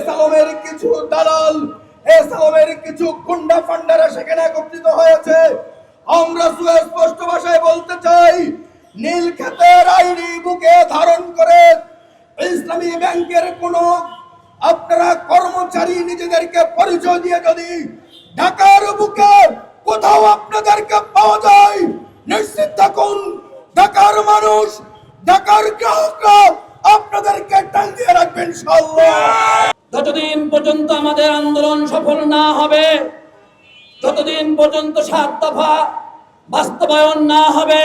সালামের কিছু দালাল, সালামের কিছু গুন্ডা ফান্ডারা সেখানে একত্রিত হয়েছে। আমরা সুস্পষ্ট ভাষায় বলতে চাই, নীলক্ষেতের আইনি বুকে ধারণ করে ইসলামী ব্যাংকের কোন আপনারা কর্মচারী নিজেদেরকে পরিচয় দিয়ে যদি ঢাকার বুকে কোথাও আপনাদেরকে পাওয়া যায়, নিশ্চিত থাকুন ঢাকার মানুষ, ঢাকার গ্রাহকরা আপনাদেরকে টাঙিয়ে রাখবেন ইনশাআল্লাহ। যতদিন পর্যন্ত আমাদের আন্দোলন সফল না হবে, যতদিন পর্যন্ত 7 দফা বাস্তবায়ন না হবে,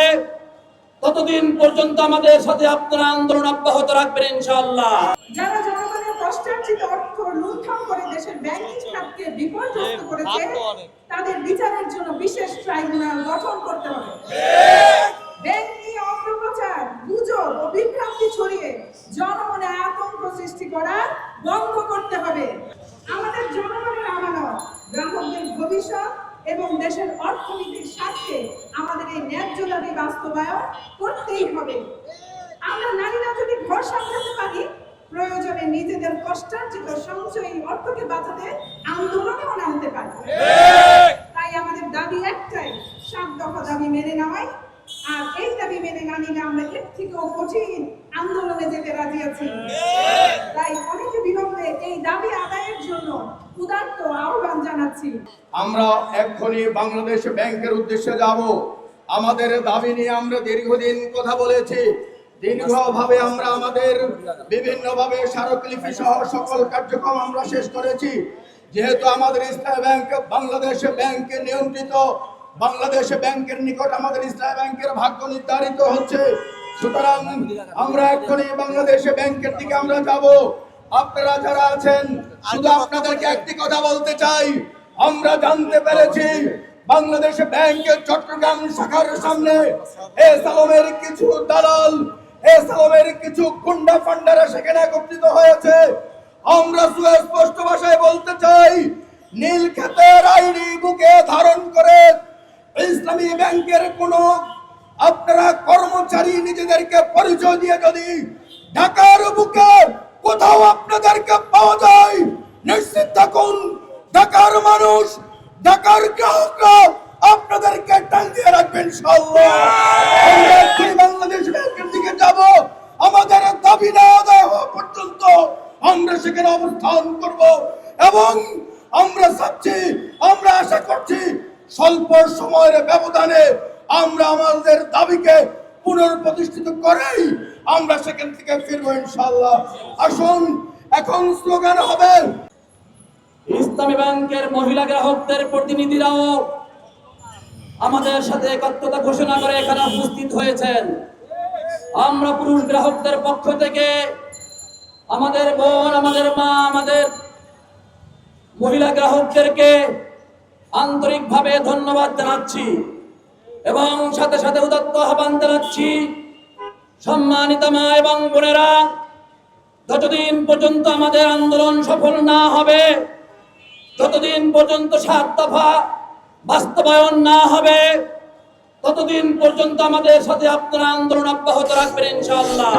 ততদিন পর্যন্ত আমাদের সাথে আপনারা আন্দোলন অব্যাহত রাখবেন ইনশাআল্লাহ। যারা জনগণের কষ্টার্জিত অর্থ লুণ্ঠন করে দেশের ব্যাংকিং খাতকে বিপর্যস্ত করেছে, তাদের বিচারের জন্য বিশেষ ট্রাইব্যুনাল গঠন করতে হবে। ব্যাংকিং অপপ্রচার, গুজব ও বিভ্রান্তি ছড়িয়ে জনমনে আতঙ্ক সৃষ্টি করা বন্ধ করতে হবে। আমাদের জনগণের আমানত, গ্রাহকদের ভবিষ্যৎ এবং দেশের অর্থনীতির স্বার্থে আমাদের এই ন্যায্য দাবি বাস্তবায়ন করতেই হবে। আমরা নারীরা যদি ঘর সামলাতে পারি, প্রয়োজনে নিজেদের কষ্টার্জিত সঞ্চয়ী অর্থকে বাঁচাতে আন্দোলনেও নামতে পারি। তাই আমাদের দাবি একটাই, 7 দফা দাবি মেনে নেওয়াই। আর এই দাবি মেনে না নিলে আমরা এর থেকেও কঠিন আন্দোলনে যেতে রাজি আছি। তাই অনেক বিলম্বে এই দাবি আদায়ের জন্য উদাত্ত আহ্বান জানাচ্ছি। আমরা এক্ষুনি বাংলাদেশ ব্যাংকের উদ্দেশ্যে যাব। আমাদের দাবি নিয়ে আমরা দীর্ঘদিন কথা বলেছি। দীর্ঘভাবে আমরা আমাদের বিভিন্নভাবে স্মারকলিপি সহ সকল কার্যক্রম আমরা শেষ করেছি। যেহেতু আমাদের ইসলামী ব্যাংক বাংলাদেশ ব্যাংকে নিয়ন্ত্রিত, বাংলাদেশ ব্যাংকের নিকট আমাদের ইসলামী ব্যাংকের ভাগ্য নির্ধারিত হচ্ছে, সুতরাং আমরা এক্ষুনি বাংলাদেশ ব্যাংকের দিকে আমরা যাব। আপনারা যারা আছেন, শুধু আপনাদেরকে একটি কথা বলতে চাই, আমরা জানতে পেরেছি বাংলাদেশ ব্যাংকের চট্টগ্রাম শাখার সামনে সালামের কিছু দালাল, সালামের কিছু গুন্ডা ফান্ডারা সেখানে একত্রিত হয়েছে। আমরা সুস্পষ্ট ভাষায় বলতে চাই, নীলক্ষেতের আইনি বুকে ধারণ করে ইসলামী ব্যাংকের কোন আপনারা কর্মচারী নিজেদেরকে পরিচয় দিয়ে যদি ঢাকার বুকে কোথাও আপনাদেরকে পাওয়া যায়, নিশ্চিত থাকুন ঢাকার মানুষ, ঢাকার গ্রাহকরা আপনাদেরকে টাঙিয়ে রাখবেন ইনশাআল্লাহ। আমরা এক্ষুনি বাংলাদেশ ব্যাংকের দিকে যাব। আমাদের দাবি না আদায় হওয়া পর্যন্ত আমরা সেখানে অবস্থান করব এবং আমরা চাচ্ছি, আমরা আশা করছি স্বল্প সময়ের ব্যবধানে আমরা আমাদের দাবিকে পুনঃপ্রতিষ্ঠিত করেই আমরা সেখান থেকে ফিরবো ইনশাআল্লাহ। আসুন এখন স্লোগান হবে। ইসলামী ব্যাংকের মহিলা গ্রাহকদের প্রতিনিধিরাও আমাদের সাথে একাত্মতা ঘোষণা করে এখানে উপস্থিত হয়েছেন। আমরা পুরুষ গ্রাহকদের পক্ষ থেকে আমাদের বোন, আমাদের মা, আমাদের মহিলা গ্রাহকদেরকে আন্তরিকভাবে ধন্যবাদ জানাচ্ছি এবং সাথে সাথে উদাত্ত আহ্বান জানাচ্ছি, সম্মানিত মা এবং বোনেরা, যতদিন পর্যন্ত আমাদের আন্দোলন সফল না হবে, যতদিন পর্যন্ত 7 দফা বাস্তবায়ন না হবে, ততদিন পর্যন্ত আমাদের সাথে আপনারা আন্দোলন অব্যাহত রাখবেন ইনশাআল্লাহ।